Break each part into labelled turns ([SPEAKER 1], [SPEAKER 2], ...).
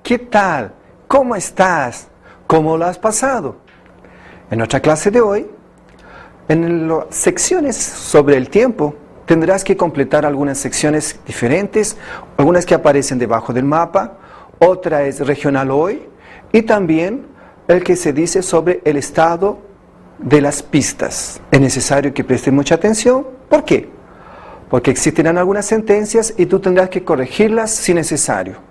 [SPEAKER 1] ¿qué tal? ¿Cómo estás? ¿Cómo lo has pasado? En nuestra clase de hoy, en las secciones sobre el tiempo, tendrás que completar algunas secciones diferentes, algunas que aparecen debajo del mapa, otra es regional hoy, y también el que se dice sobre el estado de las pistas. Es necesario que prestes mucha atención. ¿Por qué? Porque existirán algunas sentencias y tú tendrás que corregirlas si necesario.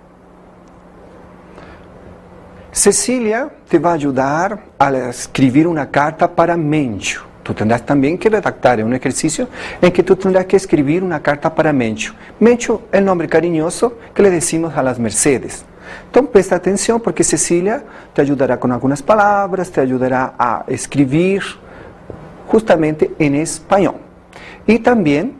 [SPEAKER 1] Cecilia te va a ayudar a escribir una carta para Mencho. Tú tendrás también que redactar un ejercicio en que tú tendrás que escribir una carta para Mencho. Mencho es el nombre cariñoso que le decimos a las Mercedes. Entonces presta atención porque Cecilia te ayudará con algunas palabras, te ayudará a escribir justamente en español. Y también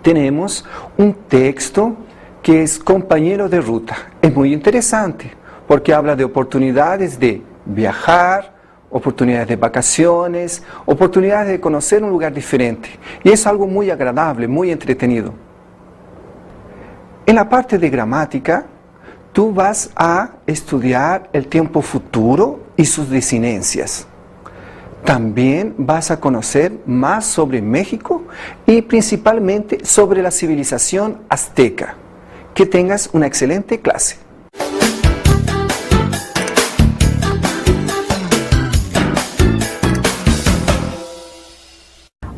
[SPEAKER 1] tenemos un texto que es compañero de ruta. Es muy interesante porque habla de oportunidades de viajar, oportunidades de vacaciones, oportunidades de conocer un lugar diferente. Y es algo muy agradable, muy entretenido. En la parte de gramática, tú vas a estudiar el tiempo futuro y sus desinencias. También vas a conocer más sobre México y principalmente sobre la civilización azteca. Que tengas una excelente clase.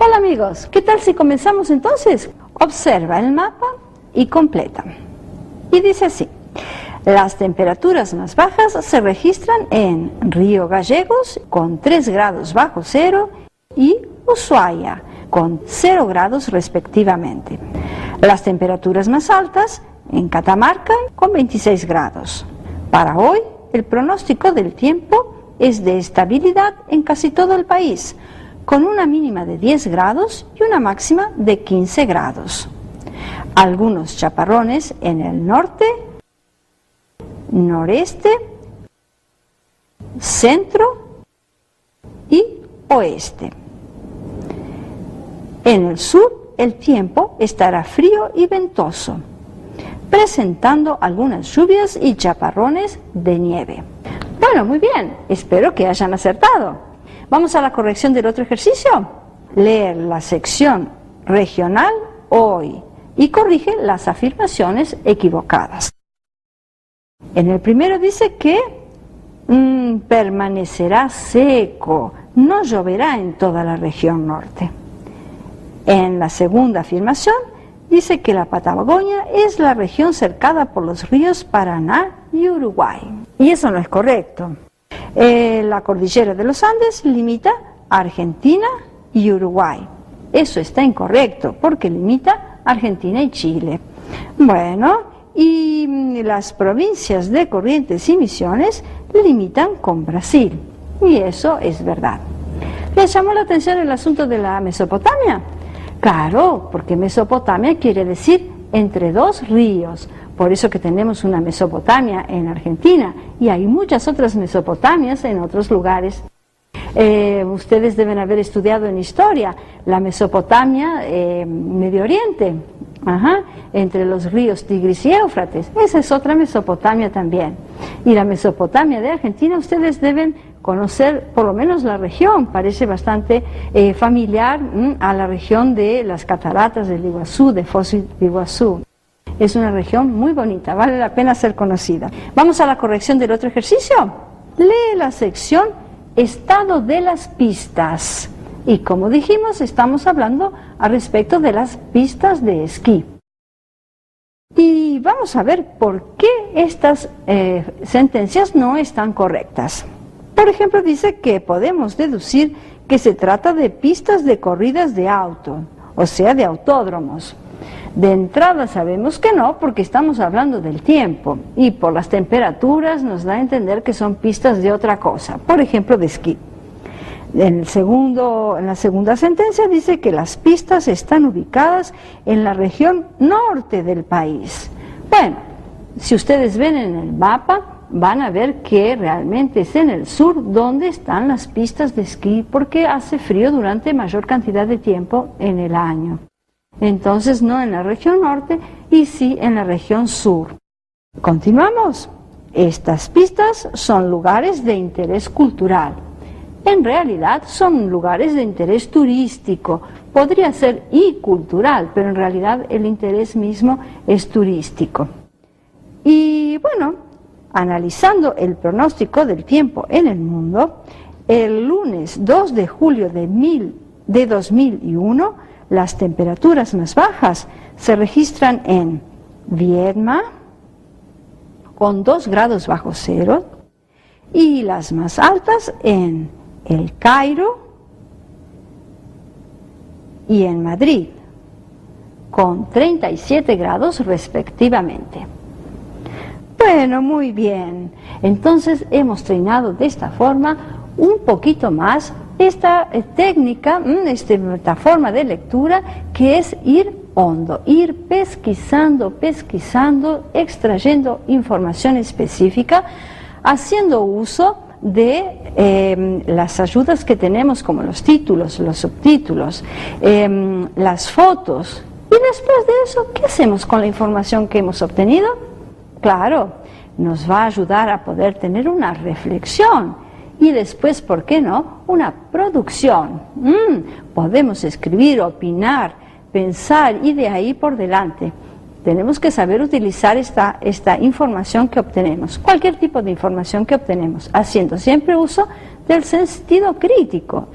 [SPEAKER 2] Hola amigos, ¿qué tal si comenzamos entonces? Observa el mapa y completa. Y dice así: las temperaturas más bajas se registran en Río Gallegos con 3 grados bajo cero y Ushuaia con 0 grados respectivamente. Las temperaturas más altas en Catamarca con 26 grados. Para hoy, el pronóstico del tiempo es de estabilidad en casi todo el país, con una mínima de 10 grados y una máxima de 15 grados. Algunos chaparrones en el norte, noreste, centro y oeste. En el sur el tiempo estará frío y ventoso, presentando algunas lluvias y chaparrones de nieve. Bueno, muy bien, espero que hayan acertado. Vamos a la corrección del otro ejercicio. Leer la sección regional hoy y corrige las afirmaciones equivocadas. En el primero dice que permanecerá seco, no lloverá en toda la región norte. En la segunda afirmación dice que la Patagonia es la región cercada por los ríos Paraná y Uruguay. Y eso no es correcto. La cordillera de los Andes limita a Argentina y Uruguay. Eso está incorrecto porque limita a Argentina y Chile. Bueno, y las provincias de Corrientes y Misiones limitan con Brasil. Y eso es verdad. ¿Les llamó la atención el asunto de la Mesopotamia? Claro, porque Mesopotamia quiere decir entre 2 ríos. Por eso que tenemos una Mesopotamia en Argentina y hay muchas otras Mesopotamias en otros lugares. Ustedes deben haber estudiado en historia la Mesopotamia, Medio Oriente, entre los ríos Tigris y Éufrates. Esa es otra Mesopotamia también. Y la Mesopotamia de Argentina ustedes deben conocer por lo menos la región, parece bastante familiar a la región de las cataratas del Iguazú, de Foz de Iguazú. Es una región muy bonita, vale la pena ser conocida. Vamos a la corrección del otro ejercicio. Lee la sección Estado de las pistas. Y como dijimos, estamos hablando al respecto de las pistas de esquí. Y vamos a ver por qué estas sentencias no están correctas. Por ejemplo, dice que podemos deducir que se trata de pistas de corridas de auto, o sea, de autódromos. De entrada sabemos que no, porque estamos hablando del tiempo, y por las temperaturas nos da a entender que son pistas de otra cosa, por ejemplo, de esquí. En la segunda sentencia dice que las pistas están ubicadas en la región norte del país. Bueno, si ustedes ven en el mapa, van a ver que realmente es en el sur donde están las pistas de esquí, porque hace frío durante mayor cantidad de tiempo en el año. Entonces no en la región norte y sí en la región sur. Continuamos. Estas pistas son lugares de interés cultural. En realidad son lugares de interés turístico. Podría ser y cultural, pero en realidad el interés mismo es turístico. Y bueno, analizando el pronóstico del tiempo en el mundo, el lunes 2 de julio de 2001, las temperaturas más bajas se registran en Viedma, con 2 grados bajo cero, y las más altas en El Cairo y en Madrid, con 37 grados respectivamente. Bueno, muy bien. Entonces hemos treinado de esta forma un poquito más esta técnica, esta forma de lectura, que es ir hondo, ir pesquisando, extrayendo información específica, haciendo uso de las ayudas que tenemos, como los títulos, los subtítulos, las fotos. Y después de eso, ¿qué hacemos con la información que hemos obtenido? Claro, nos va a ayudar a poder tener una reflexión y después, ¿por qué no?, una producción. Podemos escribir, opinar, pensar y de ahí por delante. Tenemos que saber utilizar esta información que obtenemos, cualquier tipo de información que obtenemos, haciendo siempre uso del sentido crítico,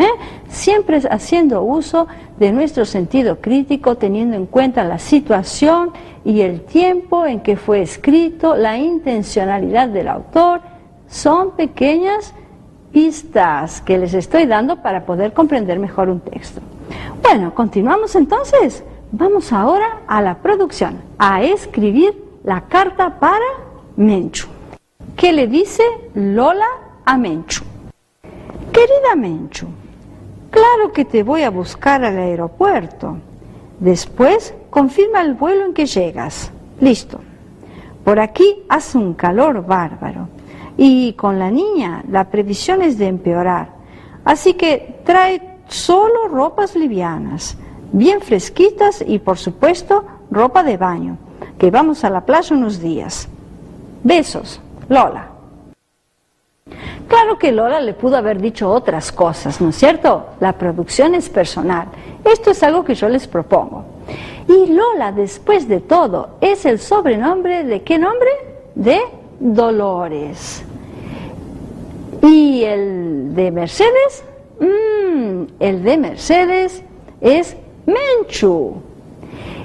[SPEAKER 2] siempre haciendo uso de nuestro sentido crítico, teniendo en cuenta la situación y el tiempo en que fue escrito, la intencionalidad del autor. Son pequeñas pistas que les estoy dando para poder comprender mejor un texto. Bueno, continuamos entonces. Vamos ahora a la producción, a escribir la carta para Menchu. ¿Qué le dice Lola a Menchu? Querida Menchu, claro que te voy a buscar al aeropuerto. Después confirma el vuelo en que llegas. Listo. Por aquí hace un calor bárbaro. Y con la niña la previsión es de empeorar. Así que trae solo ropas livianas, bien fresquitas y por supuesto ropa de baño, que vamos a la playa unos días. Besos, Lola. Claro que Lola le pudo haber dicho otras cosas, ¿no es cierto? La producción es personal. Esto es algo que yo les propongo. Y Lola, después de todo, es el sobrenombre ¿de qué nombre? De Dolores. ¿Y el de Mercedes? El de Mercedes es Menchu.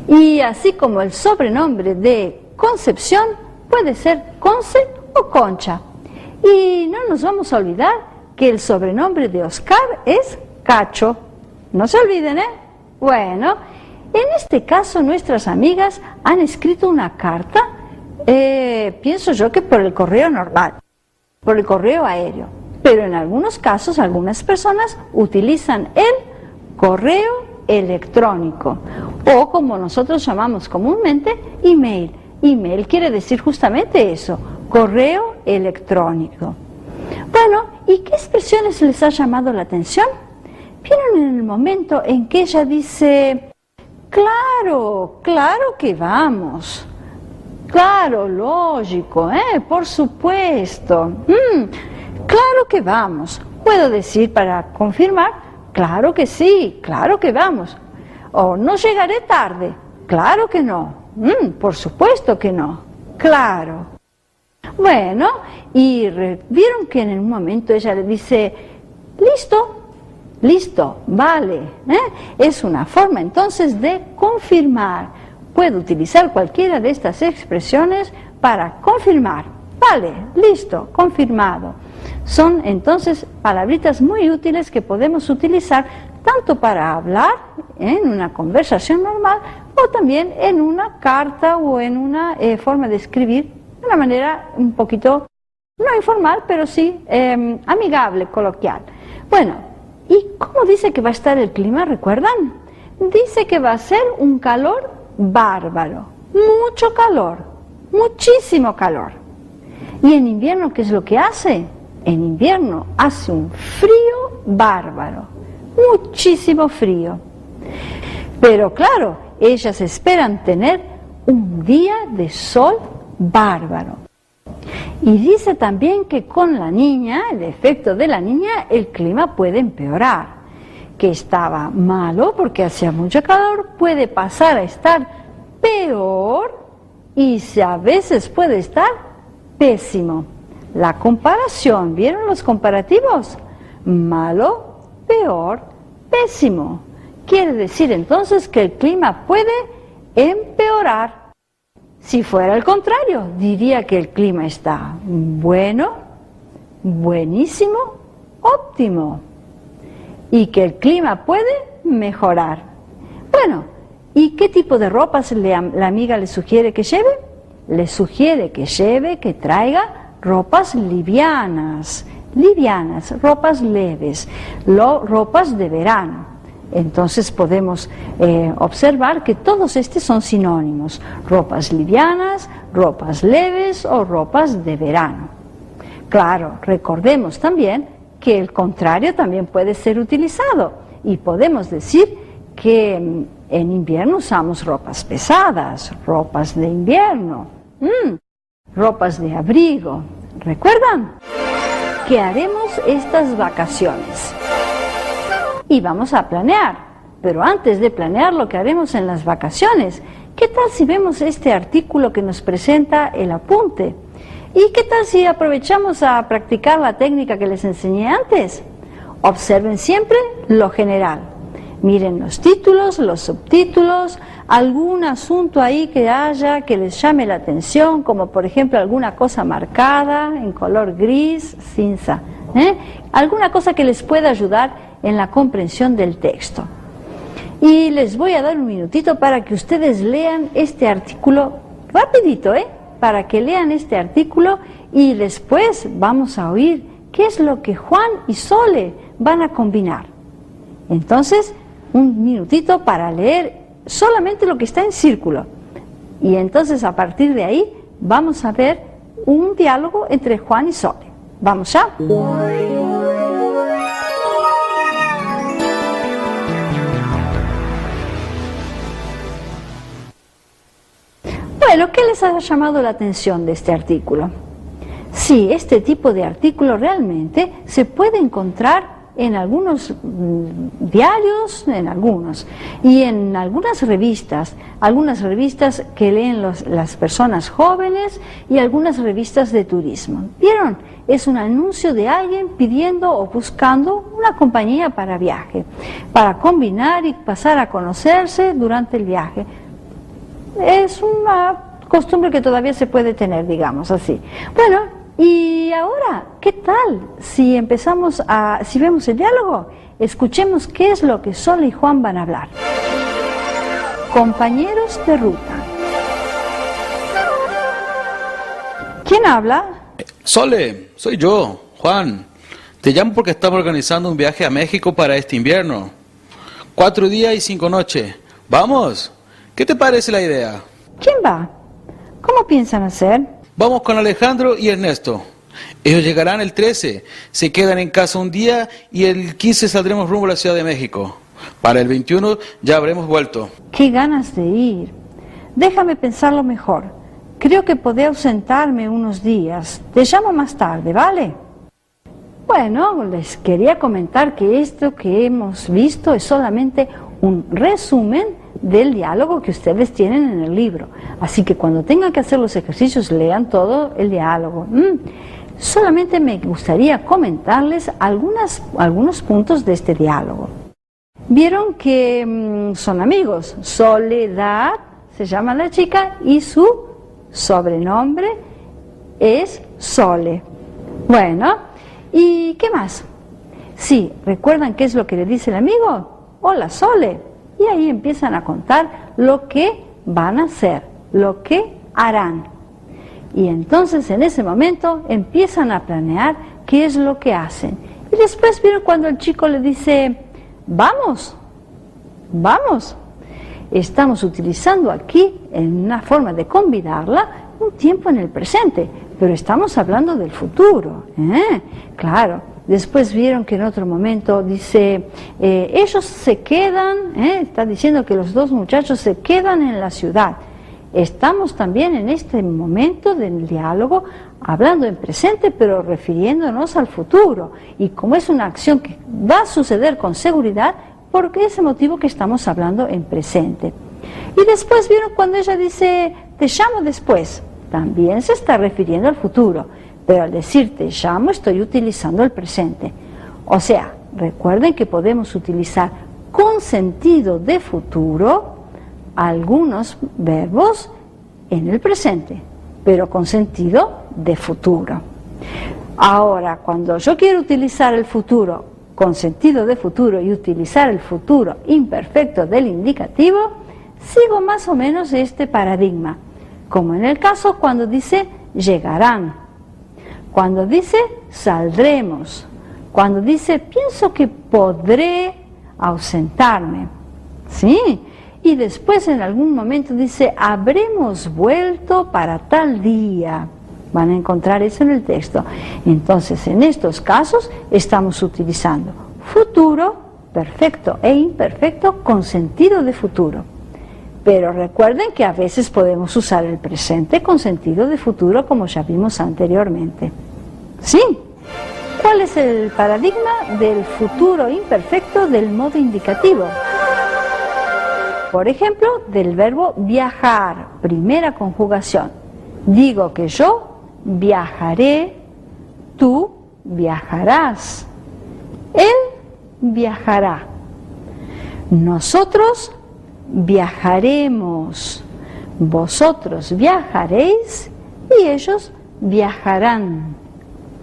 [SPEAKER 2] Y así como el sobrenombre de Concepción puede ser Conce o Concha. Y no nos vamos a olvidar que el sobrenombre de Oscar es Cacho. No se olviden, ¿eh? Bueno, en este caso nuestras amigas han escrito una carta, pienso yo que por el correo normal, por el correo aéreo. Pero en algunos casos, algunas personas utilizan el correo electrónico, o como nosotros llamamos comúnmente, email. Email quiere decir justamente eso, correo electrónico. Bueno, ¿y qué expresiones les ha llamado la atención? ¿Vieron en el momento en que ella dice, claro, claro que vamos, claro, lógico, por supuesto, claro que vamos? Puedo decir para confirmar, claro que sí, claro que vamos. O no llegaré tarde, claro que no, por supuesto que no, claro. Bueno, y vieron que en un momento ella le dice, listo, listo, vale. Es una forma entonces de confirmar. Puedo utilizar cualquiera de estas expresiones para confirmar. Vale, listo, confirmado. Son entonces palabritas muy útiles que podemos utilizar tanto para hablar en una conversación normal o también en una carta o en una forma de escribir de una manera un poquito, no informal, pero sí amigable, coloquial. Bueno, ¿y cómo dice que va a estar el clima? ¿Recuerdan? Dice que va a ser un calor bárbaro, mucho calor, muchísimo calor. ¿Y en invierno qué es lo que hace? En invierno hace un frío bárbaro, muchísimo frío. Pero claro, ellas esperan tener un día de sol bárbaro. Y dice también que con la niña, el efecto de la niña, el clima puede empeorar. Que estaba malo porque hacía mucho calor, puede pasar a estar peor y a veces puede estar pésimo. La comparación, ¿vieron los comparativos? Malo, peor, pésimo. Quiere decir entonces que el clima puede empeorar. Si fuera el contrario, diría que el clima está bueno, buenísimo, óptimo. Y que el clima puede mejorar. Bueno, ¿y qué tipo de ropas la amiga le sugiere que lleve? Le sugiere que lleve, que traiga ropas livianas, ropas leves, ropas de verano. Entonces podemos observar que todos estos son sinónimos, ropas livianas, ropas leves o ropas de verano. Claro, recordemos también que el contrario también puede ser utilizado y podemos decir que en invierno usamos ropas pesadas, ropas de invierno, ropas de abrigo. ¿Recuerdan? Que haremos estas vacaciones. Y vamos a planear, pero antes de planear lo que haremos en las vacaciones, ¿qué tal si vemos este artículo que nos presenta el apunte? ¿Y qué tal si aprovechamos a practicar la técnica que les enseñé antes? Observen siempre lo general. Miren los títulos, los subtítulos, algún asunto ahí que haya que les llame la atención, como por ejemplo alguna cosa marcada en color gris, cinza, alguna cosa que les pueda ayudar en la comprensión del texto. Y les voy a dar un minutito para que ustedes lean este artículo rapidito, para que lean este artículo y después vamos a oír qué es lo que Juan y Sole van a combinar. Entonces, un minutito para leer solamente lo que está en círculo. Y entonces a partir de ahí vamos a ver un diálogo entre Juan y Sole. ¿Vamos ya? Bueno, ¿qué les ha llamado la atención de este artículo? Sí, este tipo de artículo realmente se puede encontrar en algunos diarios, y en algunas revistas que leen las personas jóvenes y algunas revistas de turismo. ¿Vieron? Es un anuncio de alguien pidiendo o buscando una compañía para viaje, para combinar y pasar a conocerse durante el viaje. Es una costumbre que todavía se puede tener, digamos así. Bueno, y ahora, ¿qué tal si si vemos el diálogo? Escuchemos qué es lo que Sole y Juan van a hablar. Compañeros de ruta. ¿Quién habla?
[SPEAKER 3] Sole, soy yo, Juan. Te llamo porque estamos organizando un viaje a México para este invierno. 4 días y 5 noches. ¿Vamos? ¿Qué te parece la idea?
[SPEAKER 2] ¿Quién va? ¿Cómo piensan hacer?
[SPEAKER 3] Vamos con Alejandro y Ernesto. Ellos llegarán el 13, se quedan en casa un día y el 15 saldremos rumbo a la Ciudad de México. Para el 21 ya habremos vuelto.
[SPEAKER 2] ¡Qué ganas de ir! Déjame pensarlo mejor. Creo que podré ausentarme unos días. Te llamo más tarde, ¿vale? Bueno, les quería comentar que esto que hemos visto es solamente un resumen del diálogo que ustedes tienen en el libro. Así que cuando tengan que hacer los ejercicios, lean todo el diálogo. Solamente me gustaría comentarles algunos puntos de este diálogo. Vieron que son amigos. Soledad se llama la chica y su sobrenombre es Sole. Bueno, ¿y qué más? Sí, ¿recuerdan qué es lo que le dice el amigo? Hola, Sole. Y ahí empiezan a contar lo que van a hacer, lo que harán. Y entonces en ese momento empiezan a planear qué es lo que hacen. Y después vieron cuando el chico le dice, vamos, vamos. Estamos utilizando aquí, en una forma de convidarla, un tiempo en el presente, pero estamos hablando del futuro. Claro. Después vieron que en otro momento dice, ellos se quedan, está diciendo que los dos muchachos se quedan en la ciudad. Estamos también en este momento del diálogo hablando en presente, pero refiriéndonos al futuro. Y como es una acción que va a suceder con seguridad, por ese motivo que estamos hablando en presente. Y después vieron cuando ella dice, te llamo después, también se está refiriendo al futuro, pero al decir te llamo estoy utilizando el presente. O sea, recuerden que podemos utilizar con sentido de futuro algunos verbos en el presente, pero con sentido de futuro. Ahora, cuando yo quiero utilizar el futuro con sentido de futuro y utilizar el futuro imperfecto del indicativo, sigo más o menos este paradigma, como en el caso cuando dice llegarán, cuando dice saldremos, cuando dice pienso que podré ausentarme, ¿sí? Y después en algún momento dice habremos vuelto para tal día. Van a encontrar eso en el texto. Entonces, en estos casos estamos utilizando futuro, perfecto e imperfecto con sentido de futuro. Pero recuerden que a veces podemos usar el presente con sentido de futuro, como ya vimos anteriormente. ¿Sí? ¿Cuál es el paradigma del futuro imperfecto del modo indicativo? Por ejemplo, del verbo viajar, primera conjugación. Digo que yo viajaré, tú viajarás, él viajará, nosotros viajaremos, vosotros viajaréis y ellos viajarán,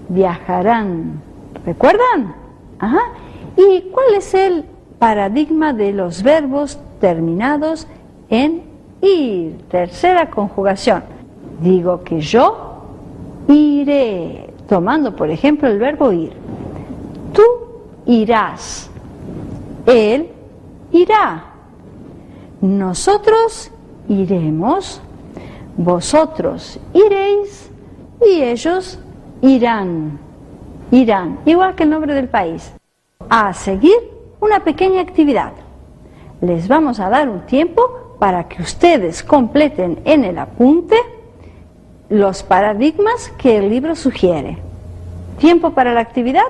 [SPEAKER 2] viajarán. ¿Recuerdan? Ajá. ¿Y cuál es el paradigma de los verbos terminados en ir? Tercera conjugación. Digo que yo iré, tomando por ejemplo el verbo ir. Tú irás, él irá, nosotros iremos, vosotros iréis y ellos irán, irán, igual que el nombre del país. A seguir, una pequeña actividad. Les vamos a dar un tiempo para que ustedes completen en el apunte los paradigmas que el libro sugiere. Tiempo para la actividad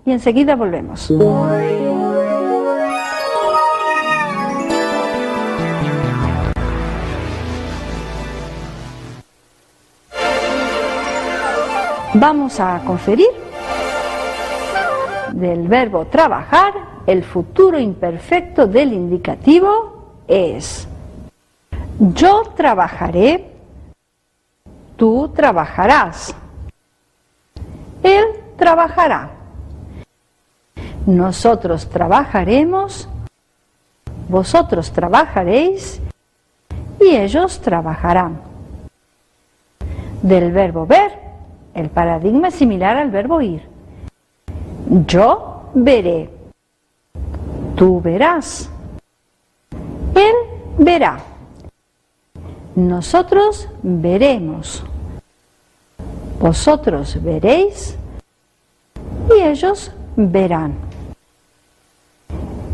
[SPEAKER 2] y enseguida volvemos. Vamos a conferir del verbo trabajar. El futuro imperfecto del indicativo es yo trabajaré, tú trabajarás, él trabajará, nosotros trabajaremos, vosotros trabajaréis y ellos trabajarán. Del verbo ver, el paradigma es similar al verbo ir. Yo veré, tú verás, él verá, nosotros veremos, vosotros veréis y ellos verán.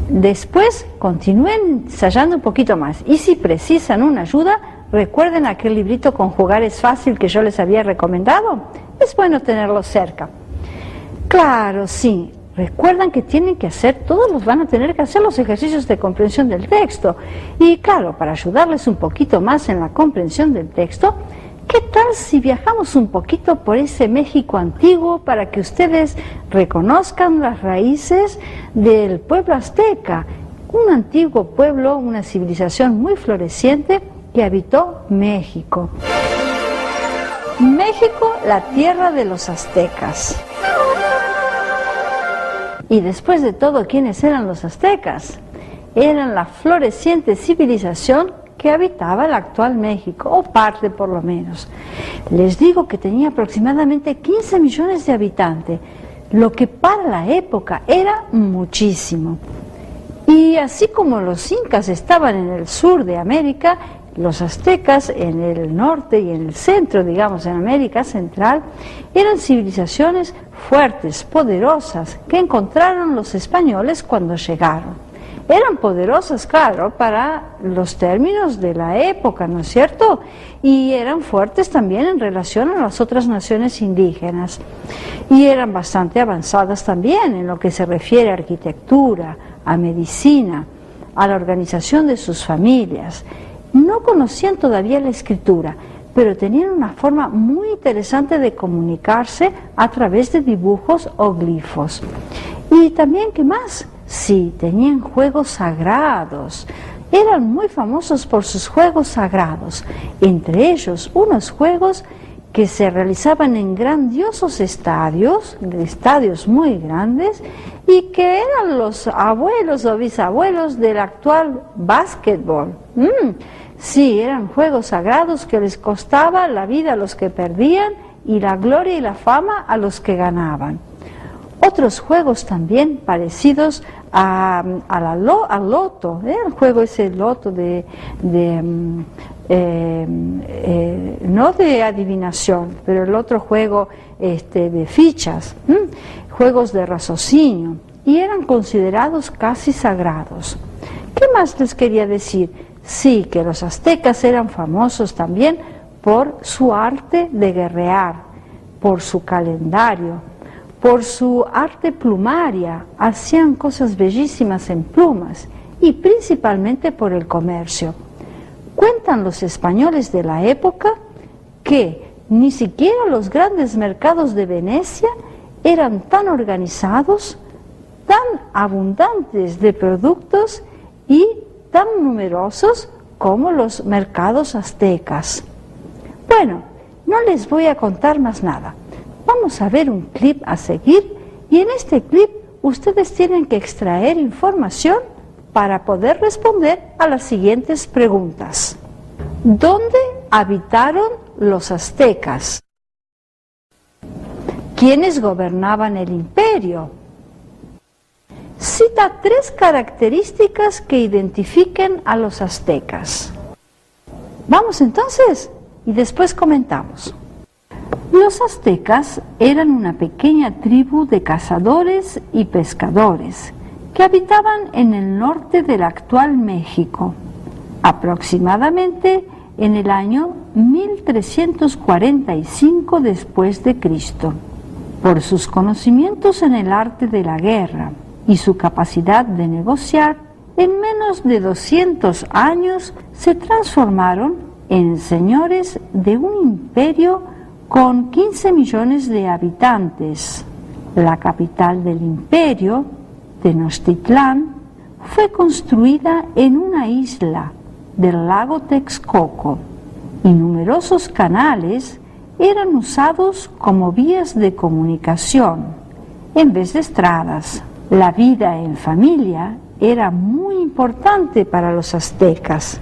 [SPEAKER 2] Después continúen ensayando un poquito más y si precisan una ayuda, recuerden aquel librito Conjugar es fácil que yo les había recomendado. Es bueno tenerlo cerca. Claro, sí. Recuerdan que tienen que hacer, todos van a tener que hacer los ejercicios de comprensión del texto. Y claro, para ayudarles un poquito más en la comprensión del texto, ¿qué tal si viajamos un poquito por ese México antiguo para que ustedes reconozcan las raíces del pueblo azteca? Un antiguo pueblo, una civilización muy floreciente que habitó México. México, la tierra de los aztecas. Y después de todo, ¿quiénes eran los aztecas? Eran la floreciente civilización que habitaba el actual México, o parte por lo menos. Les digo que tenía aproximadamente 15 millones de habitantes, lo que para la época era muchísimo. Y así como los incas estaban en el sur de América, los aztecas en el norte y en el centro, digamos, en América Central, eran civilizaciones fuertes, poderosas, que encontraron los españoles cuando llegaron. Eran poderosas, claro, para los términos de la época, ¿no es cierto? Y eran fuertes también en relación a las otras naciones indígenas. Y eran bastante avanzadas también en lo que se refiere a arquitectura, a medicina, a la organización de sus familias. No conocían todavía la escritura, pero tenían una forma muy interesante de comunicarse a través de dibujos o glifos. Y también, ¿qué más? Sí, tenían juegos sagrados. Eran muy famosos por sus juegos sagrados, entre ellos unos juegos que se realizaban en grandiosos estadios muy grandes, y que eran los abuelos o bisabuelos del actual básquetbol. Sí, eran juegos sagrados que les costaba la vida a los que perdían y la gloria y la fama a los que ganaban. Otros juegos también parecidos al loto, el juego ese loto no de adivinación, pero el otro juego de fichas, juegos de raciocinio, y eran considerados casi sagrados. ¿Qué más les quería decir? Sí, que los aztecas eran famosos también por su arte de guerrear, por su calendario, por su arte plumaria. Hacían cosas bellísimas en plumas, y principalmente por el comercio. Cuentan los españoles de la época que ni siquiera los grandes mercados de Venecia eran tan organizados, tan abundantes de productos y tan numerosos como los mercados aztecas. Bueno, no les voy a contar más nada. Vamos a ver un clip a seguir, y en este clip ustedes tienen que extraer información para poder responder a las siguientes preguntas. ¿Dónde habitaron los aztecas? ¿Quiénes gobernaban el imperio? Cita 3 características que identifiquen a los aztecas. Vamos entonces, y después comentamos. Los aztecas eran una pequeña tribu de cazadores y pescadores que habitaban en el norte del actual México, aproximadamente en el año 1345 después de Cristo. Por sus conocimientos en el arte de la guerra y su capacidad de negociar, en menos de 200 años se transformaron en señores de un imperio con 15 millones de habitantes. La capital del imperio, Tenochtitlán, fue construida en una isla del lago Texcoco, y numerosos canales eran usados como vías de comunicación en vez de estradas. La vida en familia era muy importante para los aztecas,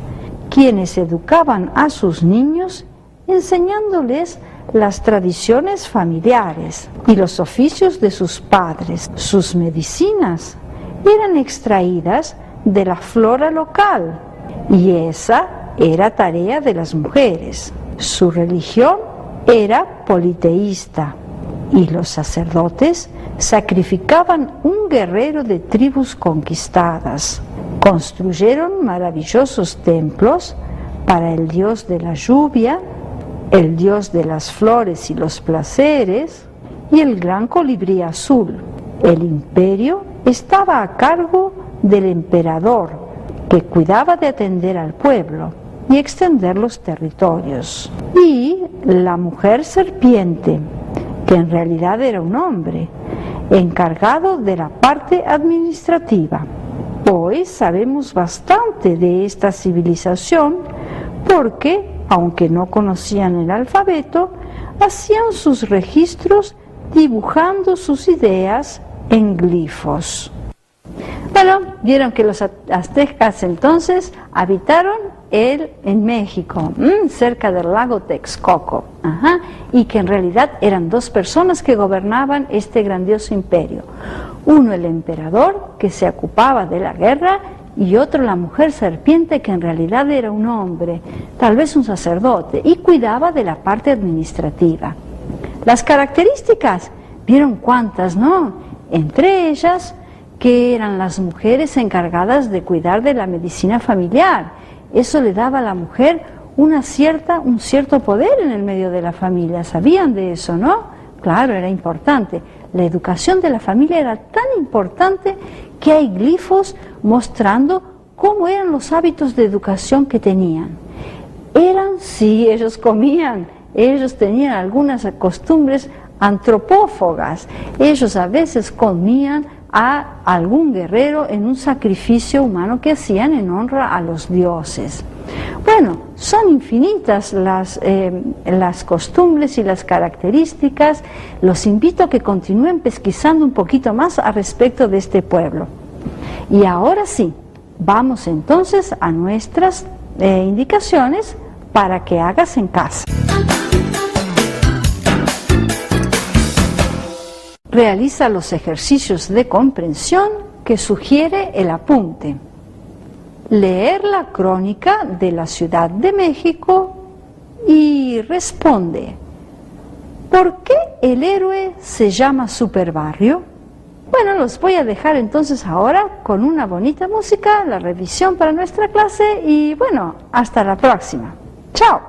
[SPEAKER 2] quienes educaban a sus niños enseñándoles las tradiciones familiares y los oficios de sus padres. Sus medicinas eran extraídas de la flora local, y esa era tarea de las mujeres. Su religión era politeísta, y los sacerdotes sacrificaban un guerrero de tribus conquistadas. Construyeron maravillosos templos para el dios de la lluvia, el dios de las flores y los placeres, y el gran colibrí azul. El imperio estaba a cargo del emperador, que cuidaba de atender al pueblo y extender los territorios. Y la mujer serpiente, que en realidad era un hombre, encargado de la parte administrativa. Hoy sabemos bastante de esta civilización porque, aunque no conocían el alfabeto, hacían sus registros dibujando sus ideas en glifos. Bueno, vieron que los aztecas entonces habitaron en México, cerca del lago Texcoco, y que en realidad eran 2 personas que gobernaban este grandioso imperio. Uno, el emperador, que se ocupaba de la guerra, y otro, la mujer serpiente, que en realidad era un hombre, tal vez un sacerdote, y cuidaba de la parte administrativa. Las características, ¿vieron cuántas, no? Entre ellas, que eran las mujeres encargadas de cuidar de la medicina familiar. Eso le daba a la mujer un cierto poder en el medio de la familia. ¿Sabían de eso, no? Claro, era importante. La educación de la familia era tan importante que hay glifos mostrando cómo eran los hábitos de educación que tenían. Sí, ellos comían, ellos tenían algunas costumbres antropófagas. Ellos a veces comían a algún guerrero en un sacrificio humano que hacían en honra a los dioses. Bueno, son infinitas las costumbres y las características. Los invito a que continúen pesquisando un poquito más al respecto de este pueblo. Y ahora sí, vamos entonces a nuestras indicaciones para que hagas en casa. Realiza los ejercicios de comprensión que sugiere el apunte. Leer la crónica de la Ciudad de México y responde: ¿por qué el héroe se llama Superbarrio? Bueno, los voy a dejar entonces ahora con una bonita música, la revisión para nuestra clase y bueno, hasta la próxima. ¡Chao!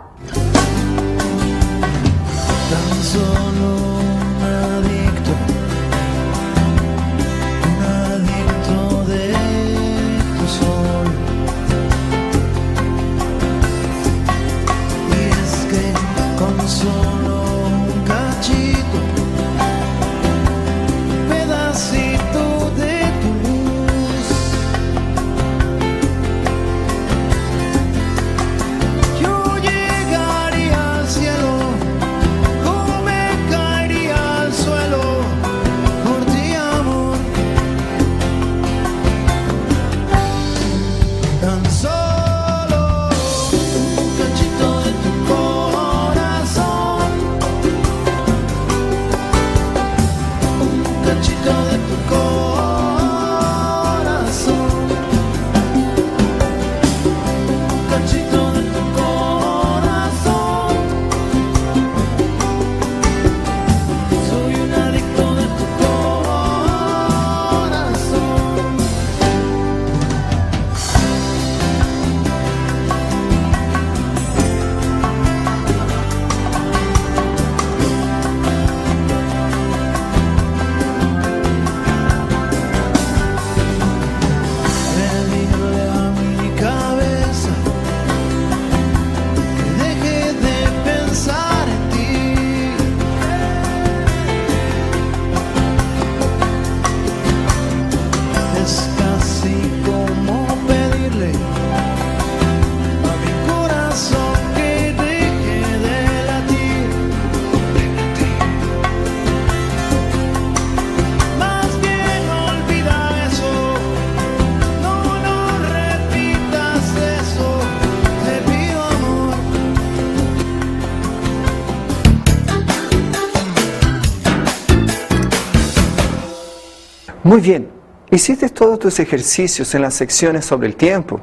[SPEAKER 1] Muy bien, hiciste todos tus ejercicios en las secciones sobre el tiempo.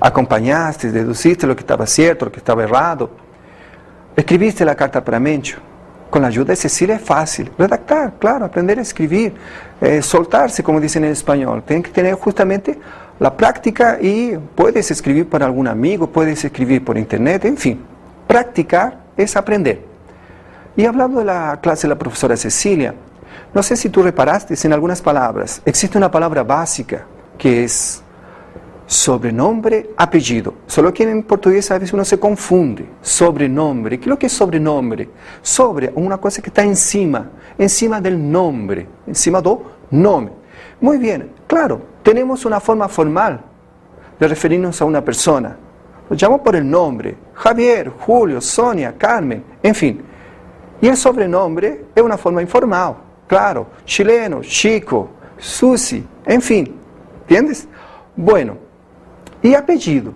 [SPEAKER 1] Acompañaste, deduciste lo que estaba cierto, lo que estaba errado. Escribiste la carta para Mencho. Con la ayuda de Cecilia es fácil. Redactar, claro, aprender a escribir, soltarse, como dicen en español. Tienen que tener justamente la práctica y puedes escribir para algún amigo, puedes escribir por internet, en fin. Practicar es aprender. Y hablando de la clase de la profesora Cecilia, no sé si tú reparaste en algunas palabras. Existe una palabra básica que es sobrenombre, apellido. Solo que en portugués a veces uno se confunde. Sobrenombre. ¿Qué es lo que es sobrenombre? Sobre, una cosa que está encima del nombre, encima do nome. Muy bien, claro, tenemos una forma formal de referirnos a una persona. Lo llamo por el nombre. Javier, Julio, Sonia, Carmen, en fin. Y el sobrenombre es una forma informal. Claro, chileno, chico, Susi, en fin, ¿entiendes? Bueno, y apellido.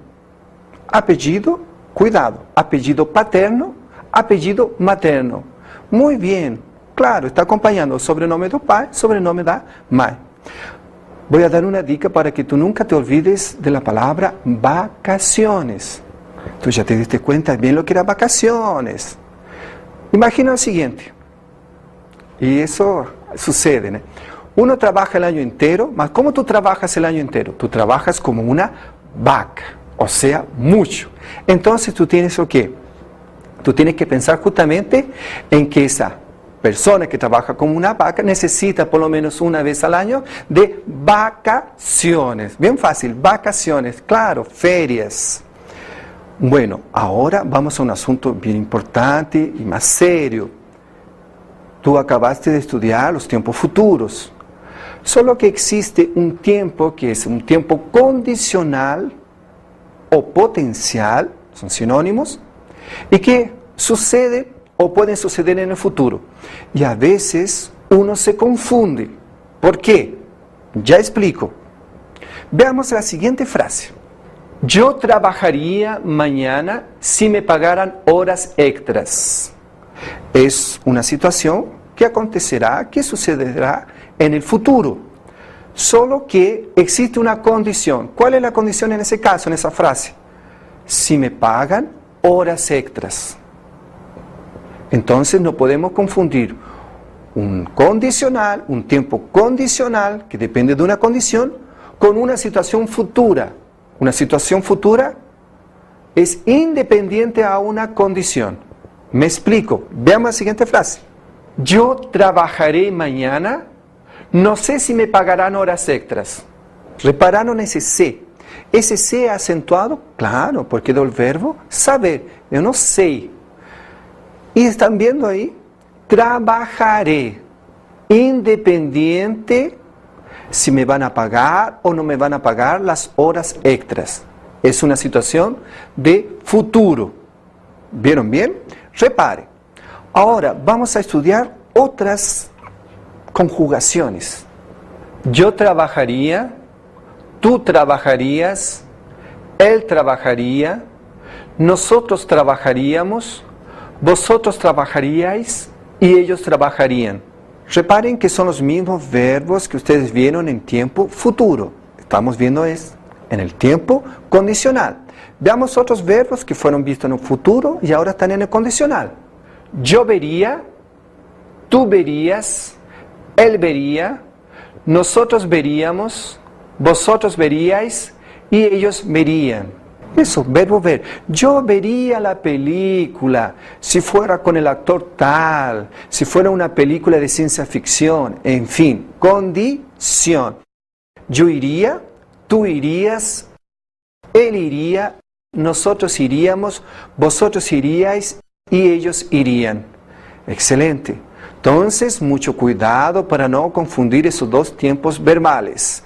[SPEAKER 1] Apellido, cuidado, apellido paterno, apellido materno. Muy bien, claro, está acompañando el sobrenome do pai, sobrenome da mãe. Voy a dar una dica para que tú nunca te olvides de la palabra vacaciones. Tú ya te diste cuenta bien lo que era vacaciones. Imagina lo siguiente. Y eso sucede, ¿no? Uno trabaja el año entero, mas ¿cómo tú trabajas el año entero? Tú trabajas como una vaca, o sea, mucho. Entonces tú tienes ¿o qué? Tú tienes que pensar justamente en que esa persona que trabaja como una vaca necesita por lo menos una vez al año de vacaciones. Bien fácil, vacaciones, claro, ferias. Bueno, ahora vamos a un asunto bien importante y más serio. Tú acabaste de estudiar los tiempos futuros. Solo que existe un tiempo que es un tiempo condicional o potencial, son sinónimos, y que sucede o pueden suceder en el futuro. Y a veces uno se confunde. ¿Por qué? Ya explico. Veamos la siguiente frase. Yo trabajaría mañana si me pagaran horas extras. Es una situación que acontecerá, que sucederá en el futuro. Solo que existe una condición. ¿Cuál es la condición en ese caso, en esa frase? Si me pagan horas extras. Entonces no podemos confundir un condicional, un tiempo condicional, que depende de una condición, con una situación futura. Una situación futura es independiente a una condición. Me explico. Veamos la siguiente frase. Yo trabajaré mañana, no sé si me pagarán horas extras. Repararon ese sé. Ese sé acentuado, claro, porque del verbo saber. Yo no sé. Y están viendo ahí, trabajaré, independiente si me van a pagar o no me van a pagar las horas extras. Es una situación de futuro. ¿Vieron bien? Repare. Ahora vamos a estudiar otras conjugaciones. Yo trabajaría, tú trabajarías, él trabajaría, nosotros trabajaríamos, vosotros trabajaríais y ellos trabajarían. Reparen que son los mismos verbos que ustedes vieron en tiempo futuro. Estamos viendo es en el tiempo condicional. Veamos otros verbos que fueron vistos en el futuro y ahora están en el condicional. Yo vería, tú verías, él vería, nosotros veríamos, vosotros veríais y ellos verían. Eso, verbo ver. Yo vería la película si fuera con el actor tal, si fuera una película de ciencia ficción, en fin, condición. Yo iría, tú irías, él iría, nosotros iríamos, vosotros iríais y ellos irían. Excelente. Entonces, mucho cuidado para no confundir esos dos tiempos verbales.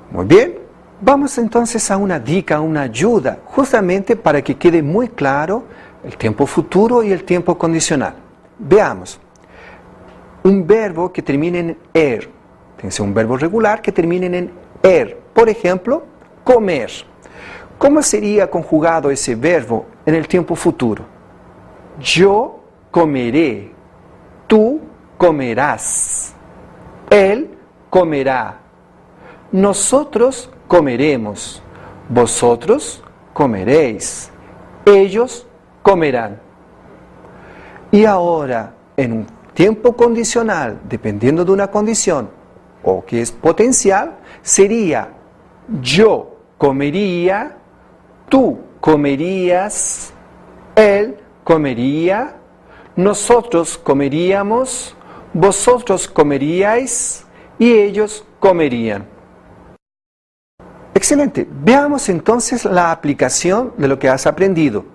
[SPEAKER 1] Muy bien. Vamos entonces a una dica, a una ayuda, justamente para que quede muy claro el tiempo futuro y el tiempo condicional. Veamos. Un verbo que termine en er. Tiene que ser un verbo regular que termine en er. Por ejemplo, comer. ¿Cómo sería conjugado ese verbo en el tiempo futuro? Yo comeré. Tú comerás. Él comerá. Nosotros comeremos, vosotros comeréis, ellos comerán. Y ahora, en un tiempo condicional, dependiendo de una condición, o que es potencial, sería yo comería, tú comerías, él comería, nosotros comeríamos, vosotros comeríais y ellos comerían. Excelente. Veamos entonces la aplicación de lo que has aprendido.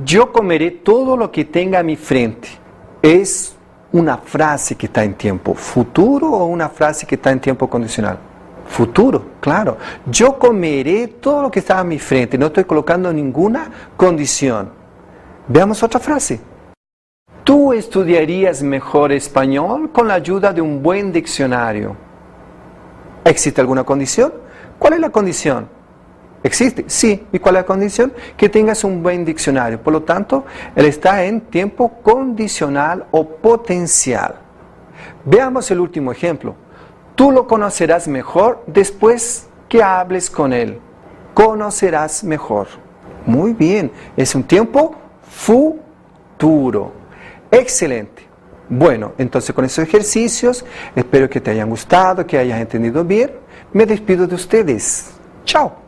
[SPEAKER 1] Yo comeré todo lo que tenga a mi frente. ¿Es una frase que está en tiempo futuro o una frase que está en tiempo condicional? Futuro, claro. Yo comeré todo lo que está a mi frente. No estoy colocando ninguna condición. Veamos otra frase. Tú estudiarías mejor español con la ayuda de un buen diccionario. ¿Existe alguna condición? ¿Cuál es la condición? ¿Existe? Sí. ¿Y cuál es la condición? Que tengas un buen diccionario. Por lo tanto, él está en tiempo condicional o potencial. Veamos el último ejemplo. Tú lo conocerás mejor después que hables con él. Conocerás mejor. Muy bien. Es un tiempo futuro. Excelente. Bueno, entonces con esos ejercicios, espero que te hayan gustado, que hayas entendido bien. Me despido de ustedes. Chao.